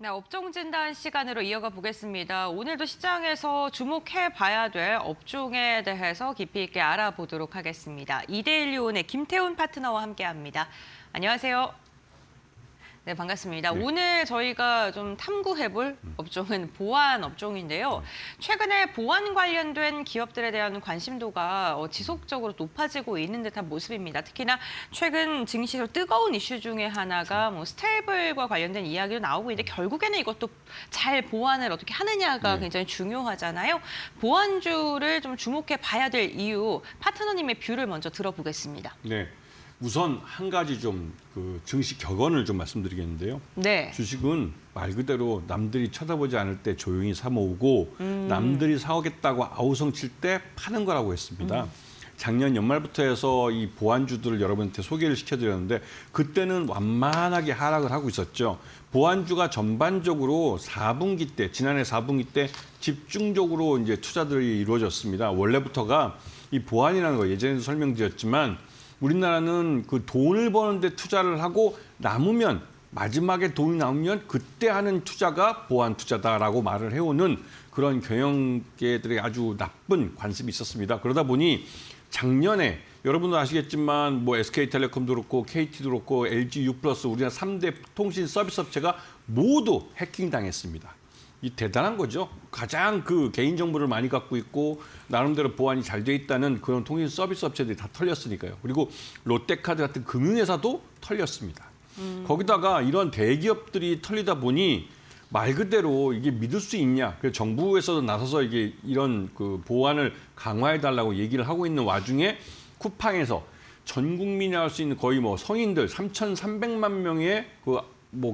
네, 업종 진단 시간으로 이어가 보겠습니다. 오늘도 시장에서 주목해봐야 될 업종에 대해서 깊이 있게 알아보도록 하겠습니다. 이데일리온의 김태훈 파트너와 함께합니다. 안녕하세요. 네, 반갑습니다. 네. 오늘 저희가 좀 탐구해볼 업종은 보안 업종인데요. 최근에 보안 관련된 기업들에 대한 관심도가 지속적으로 높아지고 있는 듯한 모습입니다. 특히나 최근 증시에서 뜨거운 이슈 중에 하나가 스테이블과 관련된 이야기도 나오고 있는데 결국에는 이것도 잘 보안을 어떻게 하느냐가 네. 굉장히 중요하잖아요. 보안주를 좀 주목해 봐야 될 이유, 파트너님의 뷰를 먼저 들어보겠습니다. 네. 우선 한 가지 증시 격언을 좀 말씀드리겠는데요. 네. 주식은 말 그대로 남들이 쳐다보지 않을 때 조용히 사 모으고 남들이 사오겠다고 아우성칠 때 파는 거라고 했습니다. 작년 연말부터 해서 이 보안주들을 여러분한테 소개를 시켜드렸는데 그때는 완만하게 하락을 하고 있었죠. 보안주가 전반적으로 4분기 때, 지난해 4분기 때 집중적으로 이제 투자들이 이루어졌습니다. 원래부터가 이 보안이라는 거 예전에도 설명드렸지만 우리나라는 그 돈을 버는데 투자를 하고 남으면 마지막에 돈이 남으면 그때 하는 투자가 보안 투자다라고 말을 해오는 그런 경영계들의 아주 나쁜 관습이 있었습니다. 그러다 보니 작년에 여러분도 아시겠지만 SK텔레콤도 그렇고 KT도 그렇고 LG U+, 우리나라 3대 통신 서비스 업체가 모두 해킹당했습니다. 이 대단한 거죠. 가장 개인 정보를 많이 갖고 있고 나름대로 보안이 잘 돼 있다는 그런 통신 서비스 업체들이 다 털렸으니까요. 그리고 롯데카드 같은 금융회사도 털렸습니다. 거기다가 이런 대기업들이 털리다 보니 말 그대로 이게 믿을 수 있냐. 그래서 정부에서도 나서서 이런 보안을 강화해달라고 얘기를 하고 있는 와중에 쿠팡에서 전 국민이 할 수 있는 거의 성인들 3,300만 명의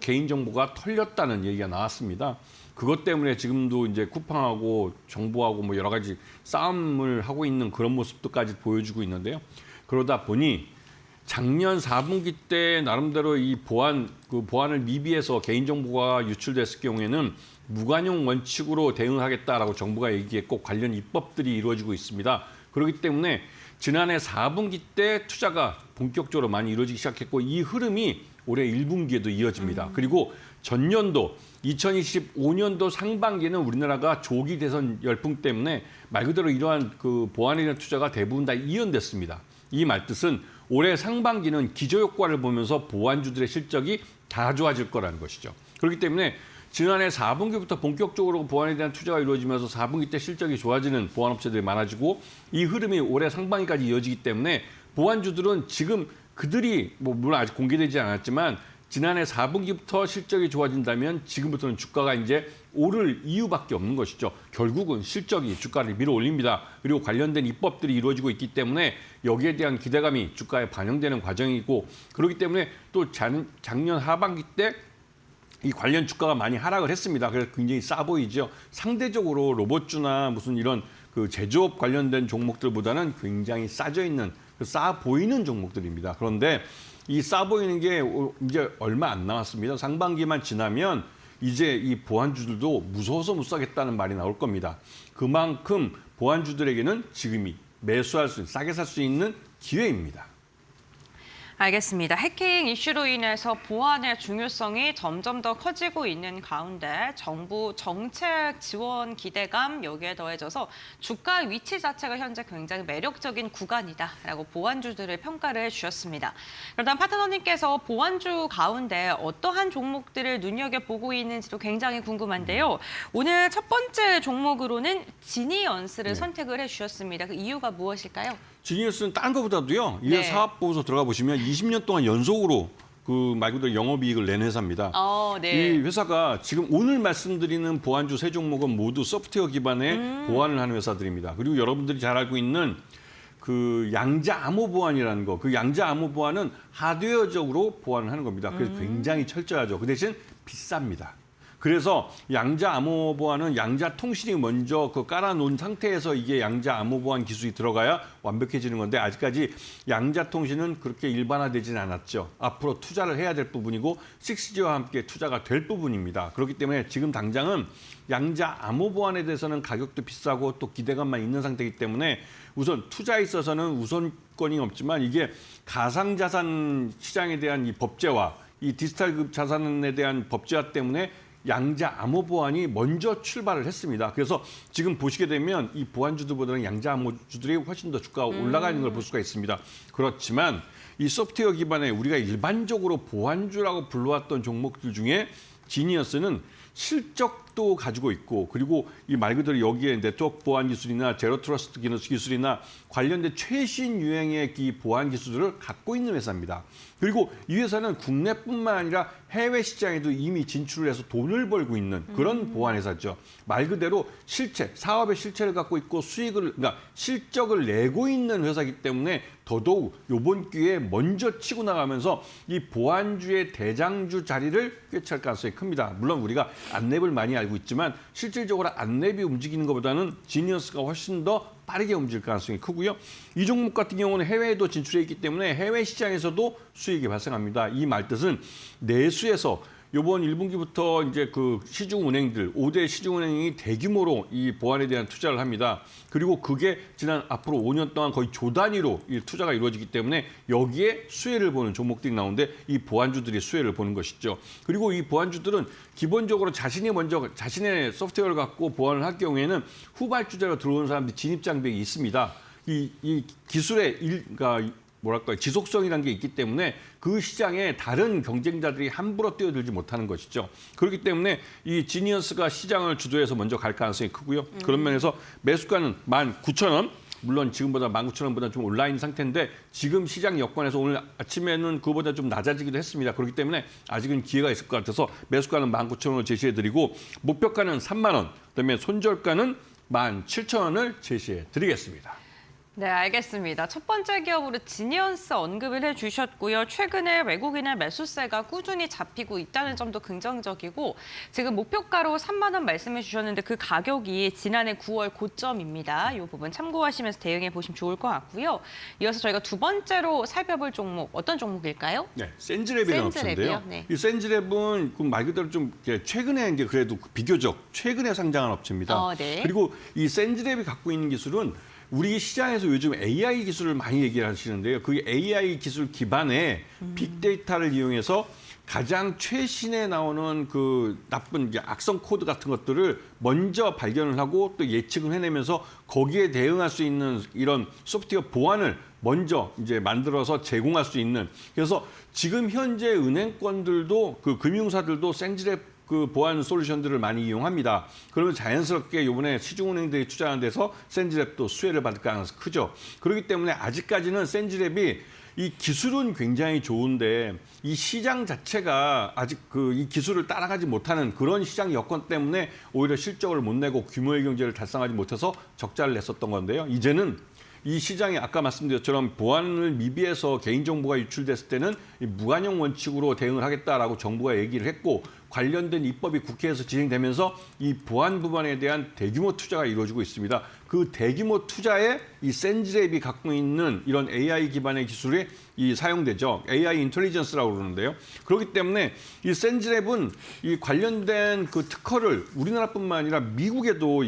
개인 정보가 털렸다는 얘기가 나왔습니다. 그것 때문에 지금도 이제 쿠팡하고 정부하고 여러 가지 싸움을 하고 있는 그런 모습도까지 보여주고 있는데요. 그러다 보니 작년 4분기 때 나름대로 이 보안을 미비해서 개인정보가 유출됐을 경우에는 무관용 원칙으로 대응하겠다라고 정부가 얘기했고 관련 입법들이 이루어지고 있습니다. 그렇기 때문에 지난해 4분기 때 투자가 본격적으로 많이 이루어지기 시작했고 이 흐름이 올해 1분기에도 이어집니다. 그리고 전년도 2025년도 상반기는 우리나라가 조기 대선 열풍 때문에 말 그대로 이러한 보안에 대한 투자가 대부분 다 이연됐습니다. 이 말뜻은 올해 상반기는 기저효과를 보면서 보안주들의 실적이 다 좋아질 거라는 것이죠. 그렇기 때문에 지난해 4분기부터 본격적으로 보안에 대한 투자가 이루어지면서 4분기 때 실적이 좋아지는 보안업체들이 많아지고 이 흐름이 올해 상반기까지 이어지기 때문에 보안주들은 지금 그들이 물론 아직 공개되지 않았지만 지난해 4분기부터 실적이 좋아진다면 지금부터는 주가가 이제 오를 이유밖에 없는 것이죠. 결국은 실적이 주가를 밀어올립니다. 그리고 관련된 입법들이 이루어지고 있기 때문에 여기에 대한 기대감이 주가에 반영되는 과정이고 그렇기 때문에 또 작년 하반기 때 이 관련 주가가 많이 하락을 했습니다. 그래서 굉장히 싸 보이죠. 상대적으로 로봇주나 무슨 이런 제조업 관련된 종목들보다는 굉장히 싸져 있는 싸 보이는 종목들입니다. 그런데 이 싸 보이는 게 이제 얼마 안 남았습니다. 상반기만 지나면 이제 이 보안주들도 무서워서 못 사겠다는 말이 나올 겁니다. 그만큼 보안주들에게는 지금이 매수할 수 있는, 싸게 살 수 있는 기회입니다. 알겠습니다. 해킹 이슈로 인해서 보안의 중요성이 점점 더 커지고 있는 가운데 정부 정책 지원 기대감 여기에 더해져서 주가 위치 자체가 현재 굉장히 매력적인 구간이다라고 보안주들을 평가를 해주셨습니다. 그렇다면 파트너님께서 보안주 가운데 어떠한 종목들을 눈여겨보고 있는지도 굉장히 궁금한데요. 오늘 첫 번째 종목으로는 지니언스를 선택을 해주셨습니다. 그 이유가 무엇일까요? 지니어스는 딴 거보다도요. 이 네. 사업보고서 들어가 보시면 20년 동안 연속으로 말 그대로 영업이익을 낸 회사입니다. 네. 이 회사가 지금 오늘 말씀드리는 보안주 세 종목은 모두 소프트웨어 기반의 보안을 하는 회사들입니다. 그리고 여러분들이 잘 알고 있는 양자 암호 보안이라는 거, 양자 암호 보안은 하드웨어적으로 보안을 하는 겁니다. 그래서 굉장히 철저하죠. 그 대신 비쌉니다. 그래서 양자 암호 보안은 양자 통신이 먼저 깔아놓은 상태에서 이게 양자 암호 보안 기술이 들어가야 완벽해지는 건데 아직까지 양자 통신은 그렇게 일반화되지는 않았죠. 앞으로 투자를 해야 될 부분이고 6G와 함께 투자가 될 부분입니다. 그렇기 때문에 지금 당장은 양자 암호 보안에 대해서는 가격도 비싸고 또 기대감만 있는 상태이기 때문에 우선 투자에 있어서는 우선권이 없지만 이게 가상자산 시장에 대한 이 법제화, 이 디지털 자산에 대한 법제화 때문에 양자 암호 보안이 먼저 출발을 했습니다. 그래서 지금 보시게 되면 이 보안주들보다는 양자 암호주들이 훨씬 더 주가가 올라가 있는 걸 볼 수가 있습니다. 그렇지만 이 소프트웨어 기반의 우리가 일반적으로 보안주라고 불러왔던 종목들 중에 지니어스는 실적도 가지고 있고, 그리고 이 말 그대로 여기에 네트워크 보안 기술이나 제로 트러스트 기술이나 관련된 최신 유행의 이 보안 기술들을 갖고 있는 회사입니다. 그리고 이 회사는 국내뿐만 아니라 해외 시장에도 이미 진출을 해서 돈을 벌고 있는 그런 보안 회사죠. 말 그대로 실체, 사업의 실체를 갖고 있고 그러니까 실적을 내고 있는 회사이기 때문에 더더욱 이번 기회에 먼저 치고 나가면서 이 보안주의 대장주 자리를 꿰찰 가능성이 큽니다. 물론 우리가 안랩을 많이 알고 있지만 실질적으로 안랩이 움직이는 것보다는 지니어스가 훨씬 더 빠르게 움직일 가능성이 크고요. 이 종목 같은 경우는 해외에도 진출해 있기 때문에 해외 시장에서도 수익이 발생합니다. 이 말뜻은 내수에서 이번 1분기부터 이제 그 시중은행들, 5대 시중은행이 대규모로 이 보안에 대한 투자를 합니다. 그리고 그게 지난 앞으로 5년 동안 거의 조 단위로 이 투자가 이루어지기 때문에 여기에 수혜를 보는 종목들이 나오는데 이 보안주들이 수혜를 보는 것이죠. 그리고 이 보안주들은 기본적으로 자신이 먼저 자신의 소프트웨어를 갖고 보안을 할 경우에는 후발주자로 들어오는 사람들이 진입 장벽이 있습니다. 이 기술의 그러니까 뭐랄까요, 지속성이라는 게 있기 때문에 그 시장에 다른 경쟁자들이 함부로 뛰어들지 못하는 것이죠. 그렇기 때문에 이 지니어스가 시장을 주도해서 먼저 갈 가능성이 크고요. 그런 면에서 매수가는 19,000원, 물론 지금보다 19,000원보다 좀 온라인 상태인데 지금 시장 여건에서 오늘 아침에는 그보다 좀 낮아지기도 했습니다. 그렇기 때문에 아직은 기회가 있을 것 같아서 매수가는 19,000원을 제시해드리고 목표가는 3만 원, 그다음에 손절가는 17,000원을 제시해드리겠습니다. 네, 알겠습니다. 첫 번째 기업으로 지니언스 언급을 해주셨고요. 최근에 외국인의 매수세가 꾸준히 잡히고 있다는 점도 긍정적이고 지금 목표가로 3만 원 말씀해 주셨는데 그 가격이 지난해 9월 고점입니다. 이 부분 참고하시면서 대응해 보시면 좋을 것 같고요. 이어서 저희가 두 번째로 살펴볼 종목, 어떤 종목일까요? 네, 센즈랩이라는 업체인데요. 네. 이 센즈랩은 말 그대로 좀 최근에 이제 그래도 비교적 최근에 상장한 업체입니다. 네. 그리고 이 센즈랩이 갖고 있는 기술은 우리 시장에서 요즘 AI 기술을 많이 얘기를 하시는데요. 그 AI 기술 기반의 빅데이터를 이용해서 가장 최신에 나오는 그 나쁜 악성 코드 같은 것들을 먼저 발견을 하고 또 예측을 해내면서 거기에 대응할 수 있는 이런 소프트웨어 보안을 먼저 이제 만들어서 제공할 수 있는, 그래서 지금 현재 은행권들도 그 금융사들도 센즈랩 그 보안 솔루션들을 많이 이용합니다. 그러면 자연스럽게 이번에 시중은행들이 투자하는 데서 센즈랩도 수혜를 받을 가능성이 크죠. 그렇기 때문에 아직까지는 센즈랩이 이 기술은 굉장히 좋은데 이 시장 자체가 아직 이 기술을 따라가지 못하는 그런 시장 여건 때문에 오히려 실적을 못 내고 규모의 경제를 달성하지 못해서 적자를 냈었던 건데요. 이제는 이 시장이 아까 말씀드린 것처럼 보안을 미비해서 개인정보가 유출됐을 때는 무관용 원칙으로 대응을 하겠다라고 정부가 얘기를 했고 관련된 입법이 국회에서 진행되면서 이 보안 부분에 대한 대규모 투자가 이루어지고 있습니다. 그 대규모 투자에 이 센즈랩이 갖고 있는 이런 AI 기반의 기술이 사용되죠. AI 인텔리전스라고 그러는데요. 그렇기 때문에 이 센즈랩은 이 관련된 그 특허를 우리나라뿐만 아니라 미국에도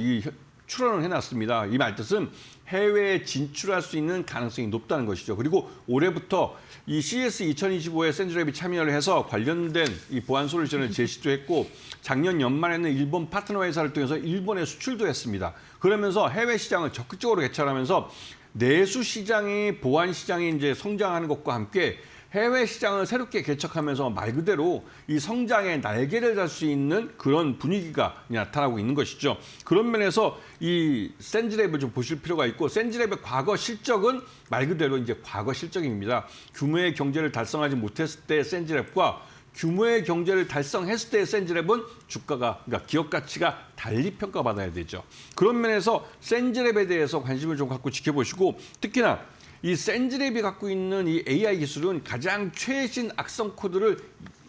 출원을 해놨습니다. 이 말뜻은 해외에 진출할 수 있는 가능성이 높다는 것이죠. 그리고 올해부터 이 CES 2025에 센즈랩이 참여를 해서 관련된 이 보안 솔루션을 제시도 했고 작년 연말에는 일본 파트너 회사를 통해서 일본에 수출도 했습니다. 그러면서 해외 시장을 적극적으로 개척하면서 내수 시장이 보안 시장이 이제 성장하는 것과 함께 해외 시장을 새롭게 개척하면서 말 그대로 이 성장의 날개를 달 수 있는 그런 분위기가 나타나고 있는 것이죠. 그런 면에서 이 센즈랩을 좀 보실 필요가 있고 센즈랩의 과거 실적은 말 그대로 이제 과거 실적입니다. 규모의 경제를 달성하지 못했을 때 센즈랩과 규모의 경제를 달성했을 때의 센즈랩은 주가가, 그러니까 기업 가치가 달리 평가받아야 되죠. 그런 면에서 센즈랩에 대해서 관심을 좀 갖고 지켜보시고 특히나 이 센즈랩이 갖고 있는 이 AI 기술은 가장 최신 악성 코드를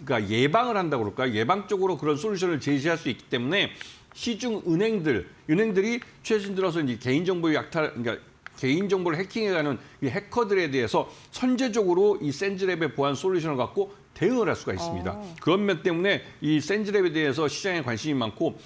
그러니까 예방을 한다고 그럴까요? 예방적으로 그런 솔루션을 제시할 수 있기 때문에 시중 은행들이 최신 들어서 이제 개인정보의 그러니까 개인정보를 해킹해가는 이 해커들에 대해서 선제적으로 이 센즈랩의 보안 솔루션을 갖고 대응을 할 수가 있습니다. 그런 면 때문에 이 센즈랩에 대해서 시장에 관심이 많고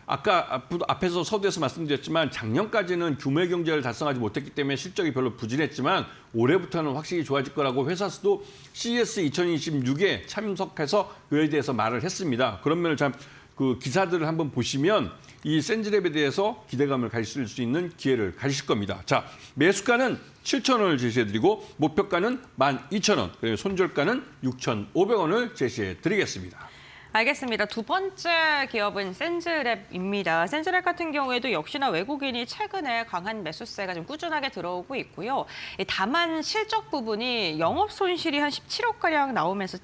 아까 앞에서 서두에서 말씀드렸지만 작년까지는 규모의 경제를 달성하지 못했기 때문에 실적이 별로 부진했지만 올해부터는 확실히 좋아질 거라고 회사 수도 CES 2026에 참석해서 그에 대해서 말을 했습니다. 그런 면을 참 그 기사들을 한번 보시면 이 센즈랩에 대해서 기대감을 가질 수 있는 기회를 가지실 겁니다. 자, 매수가는 7,000원을 제시해드리고 목표가는 12,000원, 그리고 손절가는 6,500원을 제시해드리겠습니다. 알겠습니다. 두 번째 기업은 센즈랩입니다. 센즈랩 같은 경우에도 역시나 외국인이 최근에 강한 매수세가 좀 꾸준하게 들어오고 있고요. 다만 실적 부분이 영업 손실이 한 17억가량 나오면서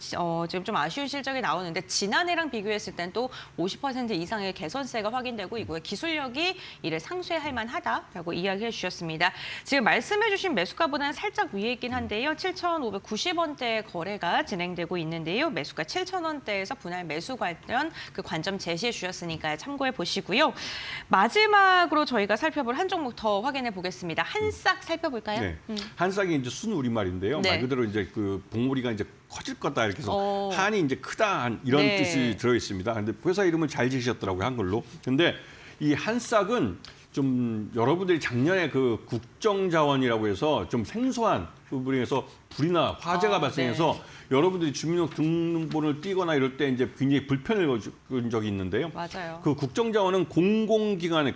지금 좀 아쉬운 실적이 나오는데 지난해랑 비교했을 땐 또 50% 이상의 개선세가 확인되고 있고요. 기술력이 이를 상쇄할 만하다라고 이야기해 주셨습니다. 지금 말씀해 주신 매수가보다는 살짝 위에 있긴 한데요. 7,590원대 거래가 진행되고 있는데요. 매수가 7,000원대에서 분할 매수 관련 그 관점 제시해 주셨으니까 참고해 보시고요. 마지막으로 저희가 살펴볼 한 종목 더 확인해 보겠습니다. 한싹 살펴볼까요? 네. 한싹이 이제 순 우리말인데요. 네. 말 그대로 이제 그 봉우리가 이제 커질 거다 이렇게 해서 한이 이제 크다 이런 네. 뜻이 들어 있습니다. 근데 회사 이름을 잘 지으셨더라고요, 한글로. 근데 이 한싹은 좀 여러분들이 작년에 그 국정자원이라고 해서 좀 생소한 부분에서 불이나 화재가 발생해서 여러분들이 주민등록번호를 띄거나 이럴 때 이제 굉장히 불편을 겪은 적이 있는데요. 맞아요. 그 국정자원은 공공기관에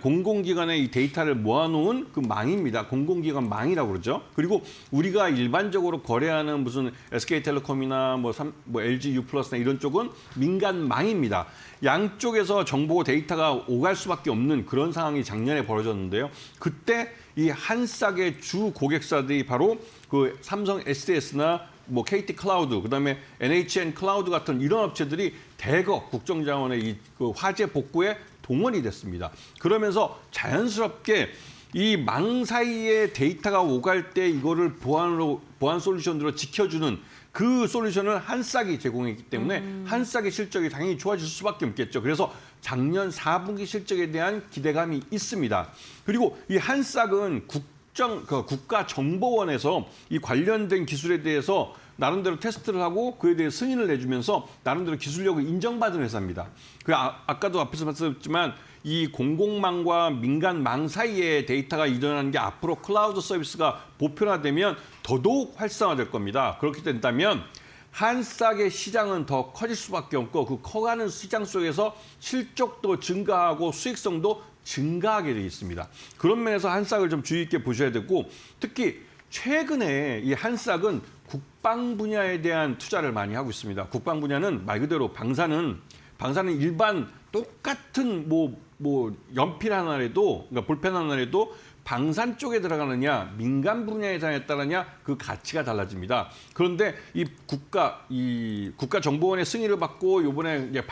이 데이터를 모아놓은 그 망입니다. 공공기관 망이라고 그러죠. 그리고 우리가 일반적으로 거래하는 무슨 SK텔레콤이나 뭐 LG U+나 이런 쪽은 민간 망입니다. 양쪽에서 정보 데이터가 오갈 수밖에 없는 그런 상황이 작년에 벌어졌는데요. 그때 이 한싹의 주 고객사들이 바로 그 삼성 SDS나 뭐 KT 클라우드, 그다음에 NHN 클라우드 같은 이런 업체들이 대거 국정자원의 이 그 화재 복구에 동원이 됐습니다. 그러면서 자연스럽게 이 망 사이에 데이터가 오갈 때 이거를 보안 솔루션으로 지켜주는 그 솔루션을 한싹이 제공했기 때문에 한싹의 실적이 당연히 좋아질 수밖에 없겠죠. 그래서 작년 4분기 실적에 대한 기대감이 있습니다. 그리고 이 한싹은 국가정보원에서 이 관련된 기술에 대해서 나름대로 테스트를 하고 그에 대해 승인을 내주면서 나름대로 기술력을 인정받은 회사입니다. 아까도 앞에서 말씀드렸지만 이 공공망과 민간망 사이에 데이터가 이전하는 게 앞으로 클라우드 서비스가 보편화되면 더더욱 활성화될 겁니다. 그렇게 된다면 한싹의 시장은 더 커질 수밖에 없고 그 커가는 시장 속에서 실적도 증가하고 수익성도 증가하게 되어 있습니다. 그런 면에서 한싹을 좀 주의 있게 보셔야 되고 특히 최근에 이 한싹은 국방 분야에 대한 투자를 많이 하고 있습니다. 국방 분야는 말 그대로 방사는 일반 똑같은 연필 하나라도 그러니까 볼펜 하나라도 방산 쪽에 들어가느냐 민간 분야에 들어가느냐 그 가치가 달라집니다. 그런데 이 국가정보원의 승인을 받고 이번에 이제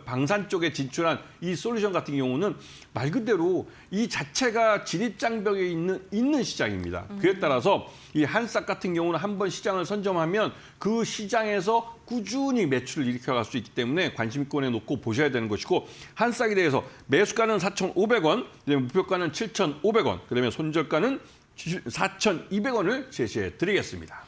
방산 쪽에 진출한 이 솔루션 같은 경우는 말 그대로 이 자체가 진입장벽에 있는 시장입니다. 그에 따라서 이 한싹 같은 경우는 한번 시장을 선점하면 그 시장에서 꾸준히 매출을 일으켜갈 수 있기 때문에 관심권에 놓고 보셔야 되는 것이고 한싹에 대해서 매수가는 4,500원, 목표가는 7,500원, 그다음에 손절가는 4,200원을 제시해 드리겠습니다.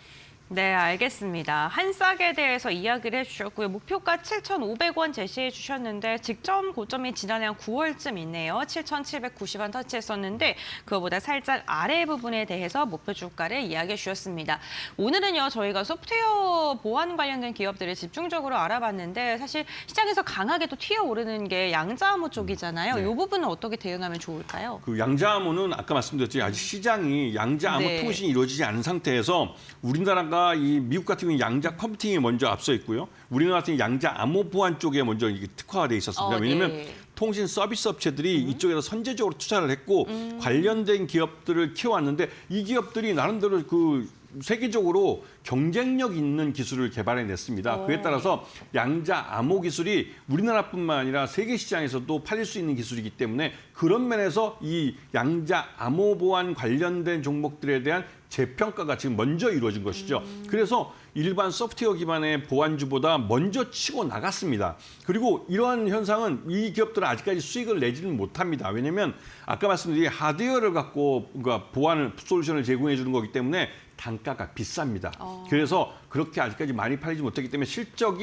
네, 알겠습니다. 한싹에 대해서 이야기를 해주셨고요. 목표가 7,500원 제시해 주셨는데 직전 고점이 지난해 한 9월쯤 있네요. 7,790원 터치했었는데 그거보다 살짝 아래 부분에 대해서 목표 주가를 이야기해 주셨습니다. 오늘은요, 저희가 소프트웨어 보안 관련된 기업들을 집중적으로 알아봤는데 사실 시장에서 강하게 또 튀어오르는 게 양자암호 쪽이잖아요. 네. 이 부분은 어떻게 대응하면 좋을까요? 그 양자암호는 아까 말씀드렸지 아직 시장이 양자암호 네. 통신이 이루어지지 않은 상태에서 우리나라가 이 미국 같은 경우는 양자 컴퓨팅이 먼저 앞서 있고요. 우리나라 같은 경우 양자 암호 보안 쪽에 먼저 이게 특화가 돼 있었습니다. 왜냐하면 네. 통신 서비스 업체들이 이쪽에서 선제적으로 투자를 했고 관련된 기업들을 키워왔는데 이 기업들이 나름대로 그 세계적으로 경쟁력 있는 기술을 개발해냈습니다. 그에 따라서 양자 암호 기술이 우리나라뿐만 아니라 세계 시장에서도 팔릴 수 있는 기술이기 때문에 그런 면에서 이 양자 암호 보안 관련된 종목들에 대한 재평가가 지금 먼저 이루어진 것이죠. 그래서 일반 소프트웨어 기반의 보안주보다 먼저 치고 나갔습니다. 그리고 이러한 현상은 이 기업들은 아직까지 수익을 내지는 못합니다. 왜냐하면 아까 말씀드린 하드웨어를 갖고 그러니까 보안 솔루션을 제공해 주는 거기 때문에 단가가 비쌉니다. 그래서 그렇게 아직까지 많이 팔리지 못했기 때문에 실적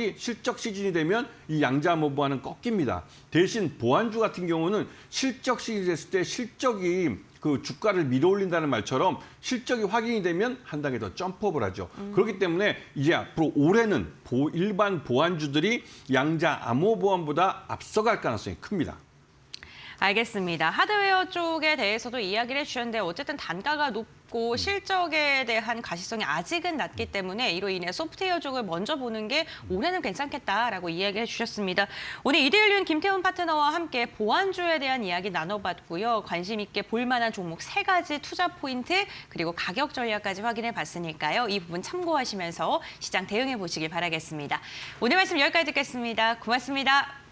시즌이 되면 이 양자암호 보안은 꺾입니다. 대신 보안주 같은 경우는 실적 시즌이 됐을 때 실적이 그 주가를 밀어올린다는 말처럼 실적이 확인이 되면 한 단계 더 점프업을 하죠. 그렇기 때문에 이제 앞으로 올해는 일반 보안주들이 양자 암호 보안보다 앞서갈 가능성이 큽니다. 알겠습니다. 하드웨어 쪽에 대해서도 이야기를 해주셨는데 어쨌든 단가가 높고 실적에 대한 가시성이 아직은 낮기 때문에 이로 인해 소프트웨어 쪽을 먼저 보는 게 올해는 괜찮겠다라고 이야기를 해주셨습니다. 오늘 이데일리온 김태훈 파트너와 함께 보안주에 대한 이야기 나눠봤고요. 관심 있게 볼만한 종목 3가지 투자 포인트 그리고 가격 전략까지 확인해 봤으니까요. 이 부분 참고하시면서 시장 대응해 보시길 바라겠습니다. 오늘 말씀 여기까지 듣겠습니다. 고맙습니다.